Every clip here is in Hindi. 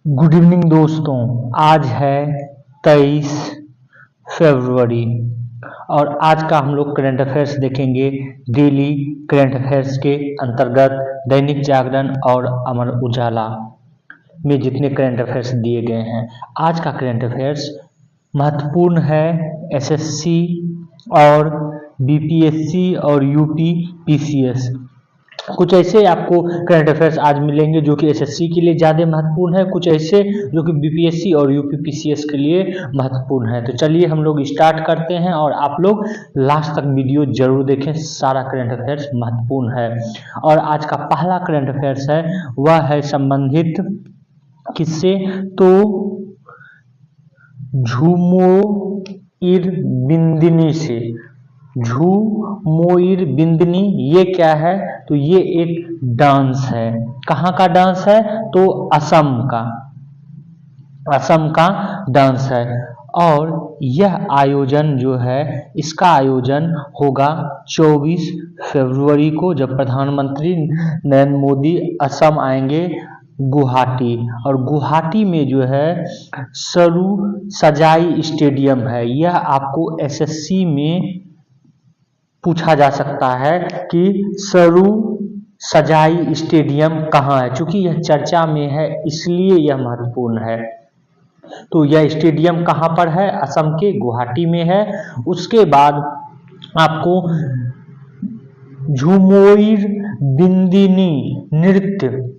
गुड इवनिंग दोस्तों। आज है 23 फरवरी और आज का हम लोग करंट अफेयर्स देखेंगे। डेली करंट अफेयर्स के अंतर्गत दैनिक जागरण और अमर उजाला में जितने करंट अफेयर्स दिए गए हैं, आज का करंट अफेयर्स महत्वपूर्ण है। एसएससी और बीपीएससी और यूपी पीसीएस, कुछ ऐसे आपको करंट अफेयर्स आज मिलेंगे जो कि एसएससी के लिए ज़्यादा महत्वपूर्ण है, कुछ ऐसे जो कि बीपीएससी और यूपी पीसीएस के लिए महत्वपूर्ण है। तो चलिए हम लोग स्टार्ट करते हैं और आप लोग लास्ट तक वीडियो जरूर देखें, सारा करंट अफेयर्स महत्वपूर्ण है। और आज का पहला करंट अफेयर्स है वह है संबंधित किससे, तो झुमोइरबिंदिनी से। झुमोइरबिंदिनी ये क्या है, तो ये एक डांस है। कहाँ का डांस है, तो असम का डांस है। और यह आयोजन जो है, इसका आयोजन होगा 24 फरवरी को, जब प्रधानमंत्री नरेंद्र मोदी असम आएंगे गुवाहाटी। और गुवाहाटी में जो है सरू सजाई स्टेडियम है। यह आपको एसएससी में पूछा जा सकता है कि सरू सजाई स्टेडियम कहाँ है। चूंकि यह चर्चा में है इसलिए यह महत्वपूर्ण है। तो यह स्टेडियम कहाँ पर है, असम के गुवाहाटी में है। उसके बाद आपको झुमोइरबिंदिनी नृत्य,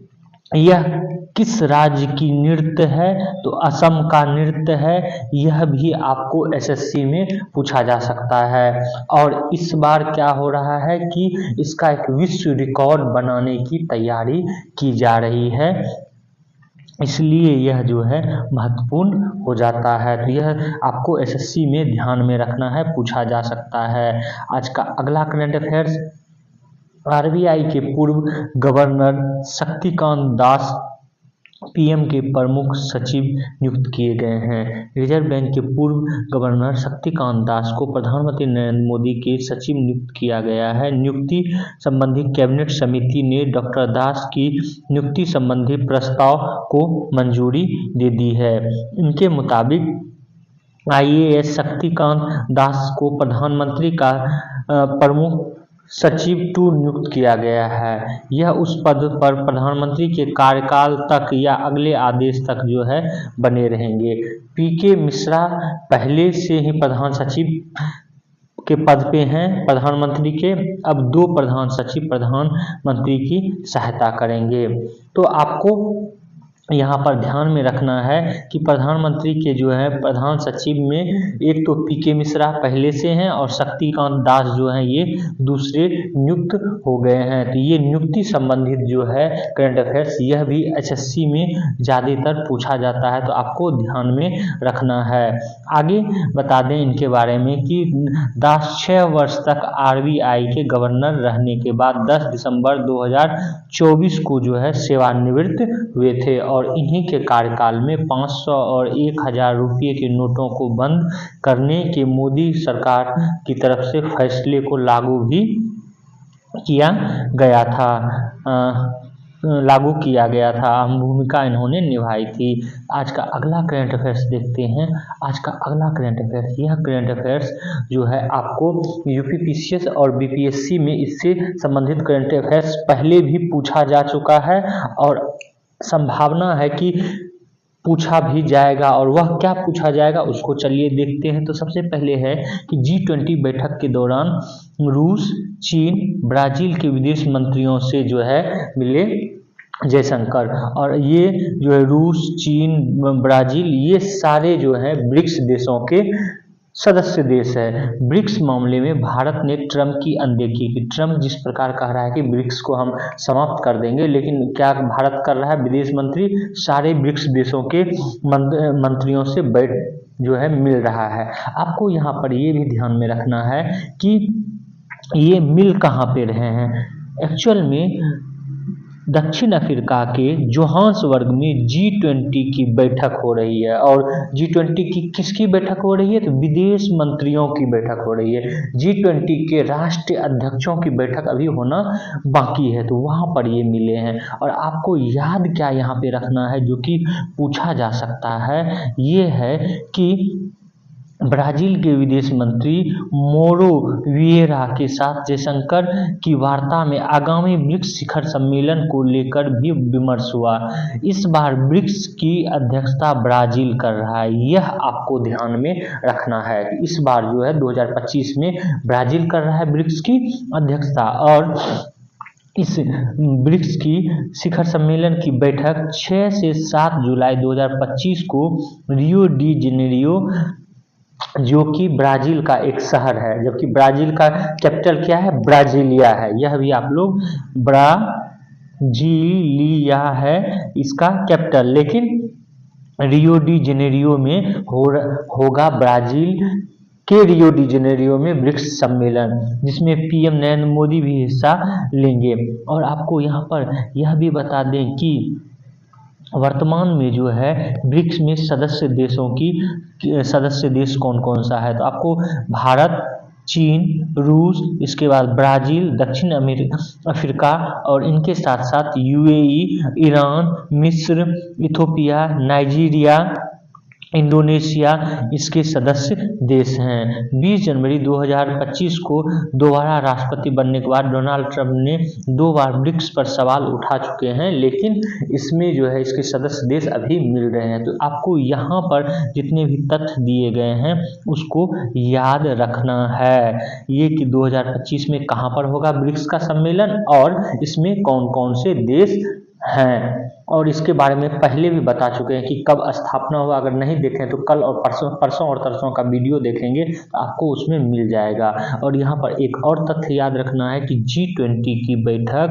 यह किस राज्य की नृत्य है, तो असम का नृत्य है। यह भी आपको एसएससी में पूछा जा सकता है। और इस बार क्या हो रहा है कि इसका एक विश्व रिकॉर्ड बनाने की तैयारी की जा रही है, इसलिए यह जो है महत्वपूर्ण हो जाता है। तो यह आपको एसएससी में ध्यान में रखना है, पूछा जा सकता है। आज का अगला करंट अफेयर्स, आरबीआई के पूर्व गवर्नर शक्तिकांत दास पीएम के प्रमुख सचिव नियुक्त किए गए हैं। रिजर्व बैंक के पूर्व गवर्नर शक्तिकांत दास को प्रधानमंत्री नरेंद्र मोदी के सचिव नियुक्त किया गया है। नियुक्ति संबंधी कैबिनेट समिति ने डॉक्टर दास की नियुक्ति संबंधी प्रस्ताव को मंजूरी दे दी है। इनके मुताबिक आईएएस शक्तिकांत दास को प्रधानमंत्री का प्रमुख सचिव 2 नियुक्त किया गया है। यह उस पद पर प्रधानमंत्री के कार्यकाल तक या अगले आदेश तक जो है बने रहेंगे। पीके मिश्रा पहले से ही प्रधान सचिव के पद पे हैं प्रधानमंत्री के, अब 2 प्रधान सचिव प्रधानमंत्री की सहायता करेंगे। तो आपको यहाँ पर ध्यान में रखना है कि प्रधानमंत्री के जो है प्रधान सचिव में एक तो पीके मिश्रा पहले से हैं और शक्तिकांत दास जो हैं ये दूसरे नियुक्त हो गए हैं। तो ये नियुक्ति संबंधित जो है करंट अफेयर्स, यह भी एसएससी में ज़्यादातर पूछा जाता है, तो आपको ध्यान में रखना है। आगे बता दें इनके बारे में कि दास 6 वर्ष तक आरबीआई के गवर्नर रहने के बाद 10 दिसंबर 2024 को जो है सेवानिवृत्त हुए थे। और इन्हीं के कार्यकाल में 500 और 1000 रुपये के नोटों को बंद करने के मोदी सरकार की तरफ से फैसले को लागू किया गया था। अहम भूमिका इन्होंने निभाई थी। आज का अगला करंट अफेयर्स देखते हैं। आज का अगला करंट अफेयर्स, यह करंट अफेयर्स जो है आपको यूपी पीसीएस और बीपीएससी में इससे संबंधित करंट अफेयर्स पहले भी पूछा जा चुका है और संभावना है कि पूछा भी जाएगा। और वह क्या पूछा जाएगा उसको चलिए देखते हैं। तो सबसे पहले है कि G20 बैठक के दौरान रूस, चीन, ब्राज़ील के विदेश मंत्रियों से जो है मिले जयशंकर। और ये जो है रूस, चीन, ब्राज़ील, ये सारे जो है ब्रिक्स देशों के सदस्य देश है। ब्रिक्स मामले में भारत ने ट्रम्प की अनदेखी की। ट्रम्प जिस प्रकार कह रहा है कि ब्रिक्स को हम समाप्त कर देंगे, लेकिन क्या भारत कर रहा है, विदेश मंत्री सारे ब्रिक्स देशों के मंत्रियों से बैठ जो है मिल रहा है। आपको यहाँ पर ये भी ध्यान में रखना है कि ये मिल कहाँ पे रहे हैं। एक्चुअल में दक्षिण अफ्रीका के जोहान्सबर्ग में G20 की बैठक हो रही है। और G20 की किसकी बैठक हो रही है? तो विदेश मंत्रियों की बैठक हो रही है। G20 के राष्ट्रीय अध्यक्षों की बैठक अभी होना बाकी है, तो वहाँ पर ये मिले हैं। और आपको याद क्या यहाँ पे रखना है जो कि पूछा जा सकता है, ये है कि ब्राजील के विदेश मंत्री मोरो विएरा के साथ जयशंकर की वार्ता में आगामी ब्रिक्स शिखर सम्मेलन को लेकर भी विमर्श हुआ। इस बार ब्रिक्स की अध्यक्षता ब्राजील कर रहा है, यह आपको ध्यान में रखना है। इस बार जो है 2025 में ब्राजील कर रहा है ब्रिक्स की अध्यक्षता। और इस ब्रिक्स की शिखर सम्मेलन की बैठक 6 से 7 जुलाई 2025 को रियो डी जेनेरियो, जो कि ब्राजील का एक शहर है, जबकि ब्राजील का कैपिटल क्या है? ब्राजीलिया है। यह भी आप लोग, ब्राजीलिया है इसका कैपिटल, लेकिन रियो डी जेनेरियो में होगा ब्राजील के रियो डी जेनेरियो में ब्रिक्स सम्मेलन, जिसमें पीएम नरेंद्र मोदी भी हिस्सा लेंगे। और आपको यहाँ पर यह भी बता दें कि वर्तमान में जो है ब्रिक्स में सदस्य देश कौन कौन सा है? तो आपको भारत, चीन, रूस, इसके बाद ब्राज़ील, दक्षिण अफ्रीका और इनके साथ साथ यूएई, ईरान, मिस्र, इथोपिया, नाइजीरिया, इंडोनेशिया इसके सदस्य देश हैं। 20 जनवरी 2025 को दोबारा राष्ट्रपति बनने के बाद डोनाल्ड ट्रंप ने 2 बार ब्रिक्स पर सवाल उठा चुके हैं, लेकिन इसमें जो है इसके सदस्य देश अभी मिल रहे हैं। तो आपको यहाँ पर जितने भी तथ्य दिए गए हैं उसको याद रखना है, ये कि 2025 में कहाँ पर होगा ब्रिक्स का सम्मेलन और इसमें कौन कौन से देश हैं। और इसके बारे में पहले भी बता चुके हैं कि कब स्थापना हुआ। अगर नहीं देखें तो कल और परसों और तरसों का वीडियो देखेंगे तो आपको उसमें मिल जाएगा। और यहाँ पर एक और तथ्य याद रखना है कि G20 की बैठक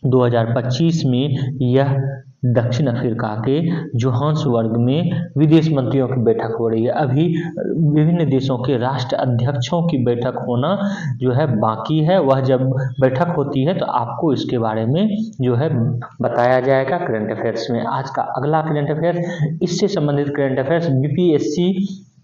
2025 में यह दक्षिण अफ्रीका के जोहान्सबर्ग में विदेश मंत्रियों की बैठक हो रही है। अभी विभिन्न देशों के राष्ट्र अध्यक्षों की बैठक होना जो है बाकी है। वह जब बैठक होती है तो आपको इसके बारे में जो है बताया जाएगा करंट अफेयर्स में। आज का अगला करंट अफेयर्स, इससे संबंधित करंट अफेयर्स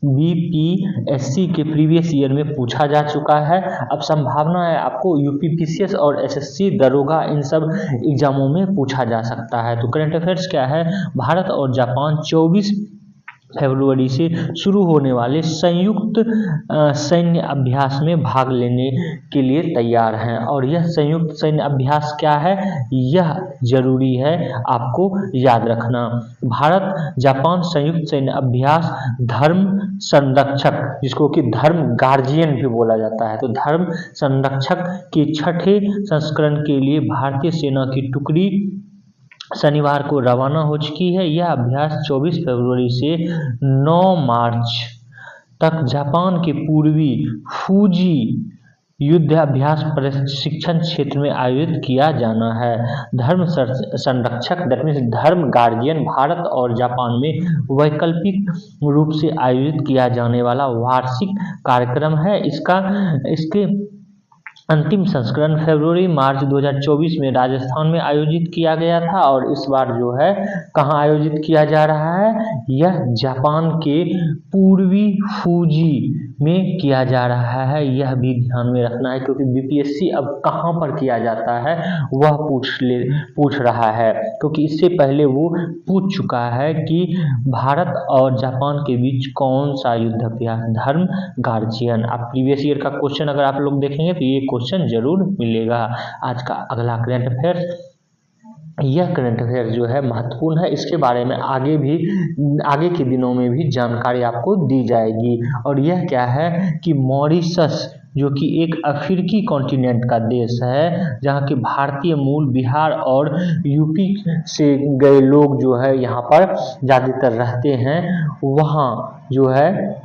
बीपीएससी के प्रीवियस ईयर में पूछा जा चुका है। अब संभावना है आपको यूपीपीसीएस और एसएससी, दरोगा, इन सब एग्जामों में पूछा जा सकता है। तो करंट अफेयर्स क्या है? भारत और जापान 24 फरवरी से शुरू होने वाले संयुक्त सैन्य अभ्यास में भाग लेने के लिए तैयार हैं। और यह संयुक्त सैन्य अभ्यास क्या है, यह जरूरी है आपको याद रखना। भारत जापान संयुक्त सैन्य अभ्यास धर्म संरक्षक, जिसको कि धर्म गार्जियन भी बोला जाता है, तो धर्म संरक्षक के 6ठे संस्करण के लिए भारतीय सेना की टुकड़ी शनिवार को रवाना हो चुकी है। यह अभ्यास 24 फरवरी से 9 मार्च तक जापान के पूर्वी फूजी युद्ध अभ्यास प्रशिक्षण क्षेत्र में आयोजित किया जाना है। धर्म संरक्षक दैट मीन्स धर्म गार्जियन भारत और जापान में वैकल्पिक रूप से आयोजित किया जाने वाला वार्षिक कार्यक्रम है। इसके अंतिम संस्करण फरवरी-मार्च 2024 में राजस्थान में आयोजित किया गया था। और इस बार जो है कहाँ आयोजित किया जा रहा है, यह जापान के पूर्वी फूजी में किया जा रहा है। यह भी ध्यान में रखना है, क्योंकि बीपीएससी अब कहाँ पर किया जाता है वह पूछ रहा है, क्योंकि इससे पहले वो पूछ चुका है कि भारत और जापान के बीच कौन सा युद्ध अभ्यास, धर्म गार्जियन। आप प्रीवियस ईयर का क्वेश्चन अगर आप लोग देखेंगे तो ये क्वेश्चन जरूर मिलेगा। आज का अगला करंट अफेयर्स, यह करंट अफेयर जो है महत्वपूर्ण है, इसके बारे में आगे के दिनों में भी जानकारी आपको दी जाएगी। और यह क्या है कि मॉरिशस, जो कि एक अफ्रीकी कॉन्टिनेंट का देश है, जहाँ के भारतीय मूल बिहार और यूपी से गए लोग जो है यहाँ पर ज़्यादातर रहते हैं, वहाँ जो है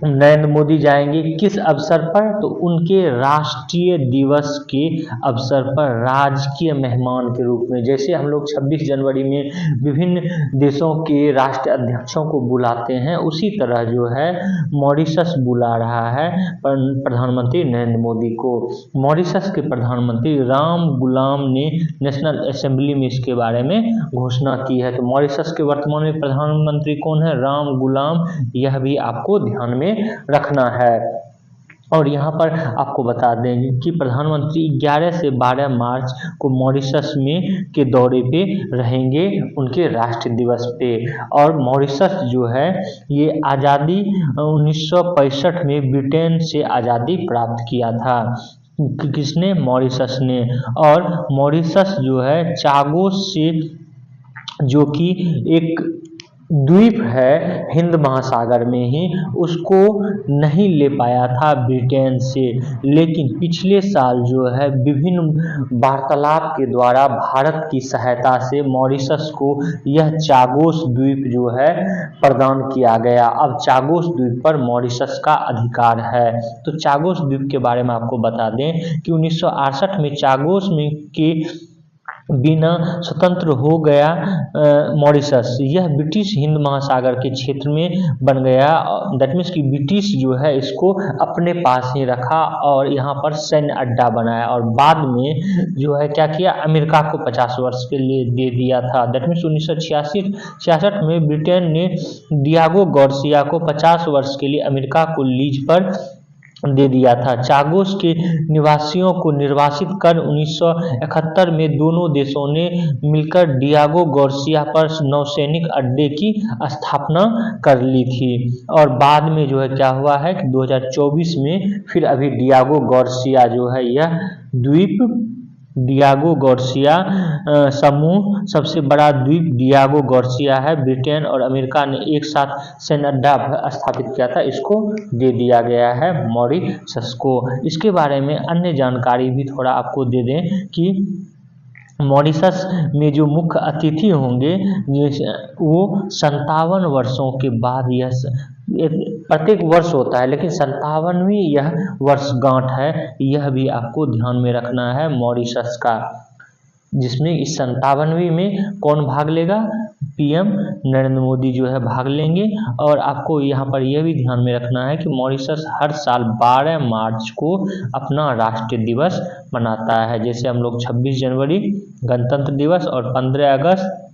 नरेंद्र मोदी जाएंगे किस अवसर पर, तो उनके राष्ट्रीय दिवस के अवसर पर राजकीय मेहमान के रूप में। जैसे हम लोग 26 जनवरी में विभिन्न देशों के राष्ट्र अध्यक्षों को बुलाते हैं, उसी तरह जो है मॉरिशस बुला रहा है प्रधानमंत्री नरेंद्र मोदी को। मॉरिशस के प्रधानमंत्री राम गुलाम ने नेशनल असेंबली में इसके बारे में घोषणा की है। तो मॉरिशस के वर्तमान में प्रधानमंत्री कौन है, राम गुलाम, यह भी आपको ध्यान में रखना है। और यहाँ पर आपको बता दें कि प्रधानमंत्री 11 से 12 मार्च को मॉरिशस में के दौरे पे रहेंगे, उनके राष्ट्रीय दिवस पे। और मॉरिशस जो है ये आज़ादी 1965 में ब्रिटेन से आज़ादी प्राप्त किया था। किसने, मॉरिशस ने। और मॉरिशस जो है चागोस से, जो कि एक द्वीप है हिंद महासागर में ही, उसको नहीं ले पाया था ब्रिटेन से। लेकिन पिछले साल जो है विभिन्न वार्तालाप के द्वारा भारत की सहायता से मॉरिशस को यह चागोस द्वीप जो है प्रदान किया गया। अब चागोस द्वीप पर मॉरिशस का अधिकार है। तो चागोस द्वीप के बारे में आपको बता दें कि 1968 में चागोस में के बिना स्वतंत्र हो गया मॉरिशस। यह ब्रिटिश हिंद महासागर के क्षेत्र में बन गया। दैट मीन्स कि ब्रिटिश जो है इसको अपने पास ही रखा और यहाँ पर सैन्य अड्डा बनाया, और बाद में जो है क्या किया, अमेरिका को 50 वर्ष के लिए दे दिया था। दैट मीन्स 1966 में ब्रिटेन ने डियागो गार्सिया को 50 वर्ष के लिए अमेरिका को लीज पर दे दिया था। चागोस के निवासियों को निर्वासित कर 1971 में दोनों देशों ने मिलकर डियागो गार्सिया पर नौसैनिक अड्डे की स्थापना कर ली थी। और बाद में जो है क्या हुआ है कि 2024 में फिर अभी डियागो गार्सिया जो है यह द्वीप, डियागो गार्सिया समूह सबसे बड़ा द्वीप डियागो गार्सिया है। ब्रिटेन और अमेरिका ने एक साथ सैन्य अड्डा स्थापित किया था, इसको दे दिया गया है मॉरिशस को। इसके बारे में अन्य जानकारी भी थोड़ा आपको दे दें कि मॉरिशस में जो मुख्य अतिथि होंगे वो 57 वर्षों के बाद, यह प्रत्येक वर्ष होता है लेकिन 57वीं यह वर्षगांठ है, यह भी आपको ध्यान में रखना है मॉरिशस का। जिसमें इस 57वीं में कौन भाग लेगा, पीएम नरेंद्र मोदी जो है भाग लेंगे। और आपको यहाँ पर यह भी ध्यान में रखना है कि मॉरिशस हर साल 12 मार्च को अपना राष्ट्रीय दिवस मनाता है। जैसे हम लोग 26 जनवरी गणतंत्र दिवस और 15 अगस्त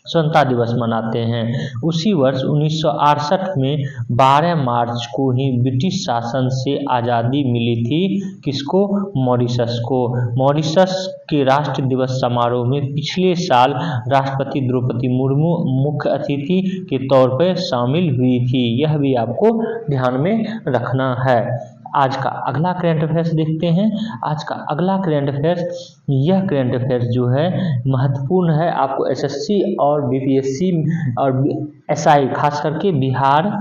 स्वतंत्रता दिवस मनाते हैं। उसी वर्ष 1968 में 12 मार्च को ही ब्रिटिश शासन से आज़ादी मिली थी। किसको, मॉरिशस को। मॉरिशस के राष्ट्रीय दिवस समारोह में पिछले साल राष्ट्रपति द्रौपदी मुर्मू मुख्य अतिथि के तौर पर शामिल हुई थी, यह भी आपको ध्यान में रखना है। आज का अगला करंट अफेयर्स देखते हैं। आज का अगला करंट अफेयर्स, यह करंट अफेयर्स जो है महत्वपूर्ण है, आपको एसएससी और बीपीएससी और एसआई खास करके बिहार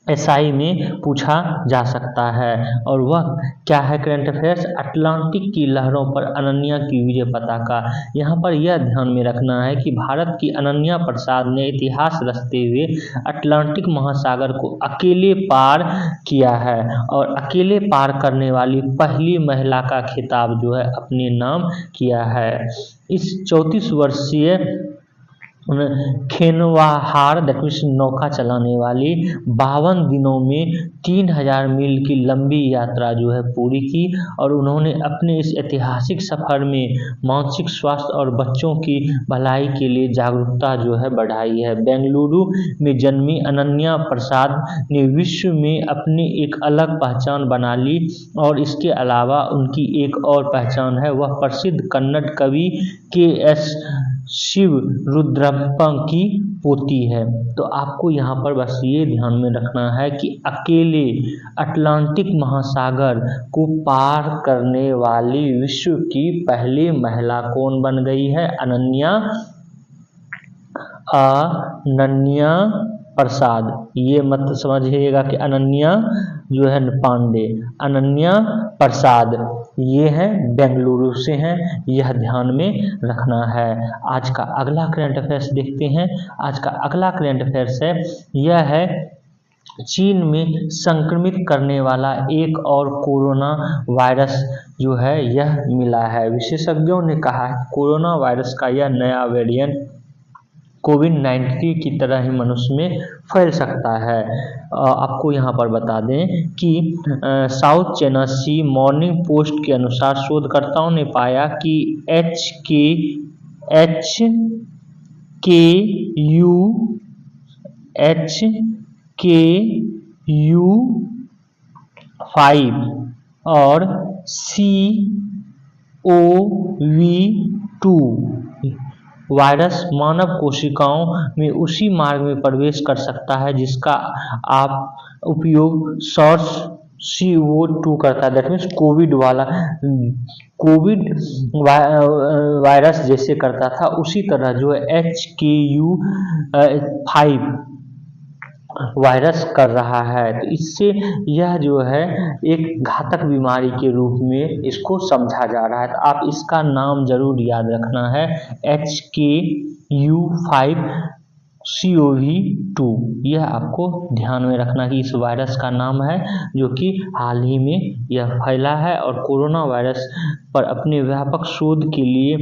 एसआई में पूछा जा सकता है। और वह क्या है करंट अफेयर्स, अटलांटिक की लहरों पर अनन्या की विजय पताका। यहाँ पर यह ध्यान में रखना है कि भारत की अनन्या प्रसाद ने इतिहास रचते हुए अटलांटिक महासागर को अकेले पार किया है और अकेले पार करने वाली पहली महिला का खिताब जो है अपने नाम किया है। इस 34 वर्षीय खेनवाहार दैट मीन्स नौका चलाने वाली 52 दिनों में 3000 मील की लंबी यात्रा जो है पूरी की, और उन्होंने अपने इस ऐतिहासिक सफर में मानसिक स्वास्थ्य और बच्चों की भलाई के लिए जागरूकता जो है बढ़ाई है। बेंगलुरु में जन्मी अनन्या प्रसाद ने विश्व में अपनी एक अलग पहचान बना ली, और इसके अलावा उनकी एक और पहचान है, वह प्रसिद्ध कन्नड़ कवि के.एस. शिवरुद्रप्पा की पोती है। तो आपको यहाँ पर बस ये ध्यान में रखना है कि अकेले अटलांटिक महासागर को पार करने वाली विश्व की पहली महिला कौन बन गई है, अनन्या प्रसाद। ये मत समझिएगा कि अनन्या जो है पांडे, अनन्या प्रसाद ये है बेंगलुरु से हैं, यह ध्यान में रखना है। आज का अगला करंट अफेयर्स देखते हैं। आज का अगला करंट अफेयर्स है, यह है चीन में संक्रमित करने वाला एक और कोरोना वायरस जो है यह मिला है। विशेषज्ञों ने कहा है कोरोना वायरस का यह नया वेरिएंट कोविड-19 की तरह ही मनुष्य में फैल सकता है। आपको यहाँ पर बता दें कि साउथ चाइना सी मॉर्निंग पोस्ट के अनुसार शोधकर्ताओं ने पाया कि HKU5 और CoV2 वायरस मानव कोशिकाओं में उसी मार्ग में प्रवेश कर सकता है जिसका आप उपयोग SARS-CoV-2 करता है। That means Covid Covid virus जैसे करता था उसी तरह जो HKU5 वायरस कर रहा है। तो इससे यह जो है एक घातक बीमारी के रूप में इसको समझा जा रहा है। तो आप इसका नाम जरूर याद रखना है HKU5CoV2। यह आपको ध्यान में रखना कि इस वायरस का नाम है जो कि हाल ही में यह फैला है। और कोरोना वायरस पर अपने व्यापक शोध के लिए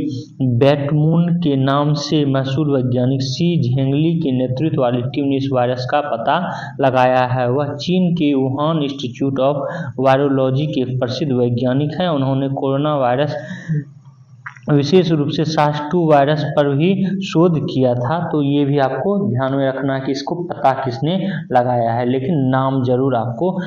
बैटमून के नाम से मशहूर वैज्ञानिक शी झेंगली के नेतृत्व वाली टीम ने इस वायरस का पता लगाया है। वह चीन के वुहान इंस्टीट्यूट ऑफ वायरोलॉजी के प्रसिद्ध वैज्ञानिक हैं। उन्होंने कोरोना वायरस विशेष रूप से SARS-2 वायरस पर भी शोध किया था। तो ये भी आपको ध्यान में रखना है कि इसको पता किसने लगाया है, लेकिन नाम जरूर आपको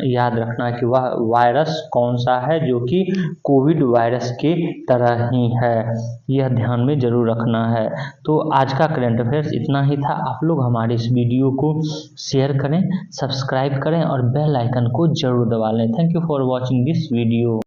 याद रखना कि वह वायरस कौन सा है जो कि कोविड वायरस के तरह ही है। यह ध्यान में जरूर रखना है। तो आज का करंट अफेयर्स इतना ही था। आप लोग हमारे इस वीडियो को शेयर करें, सब्सक्राइब करें और बेल आइकन को जरूर दबा लें। Thank you for watching this video.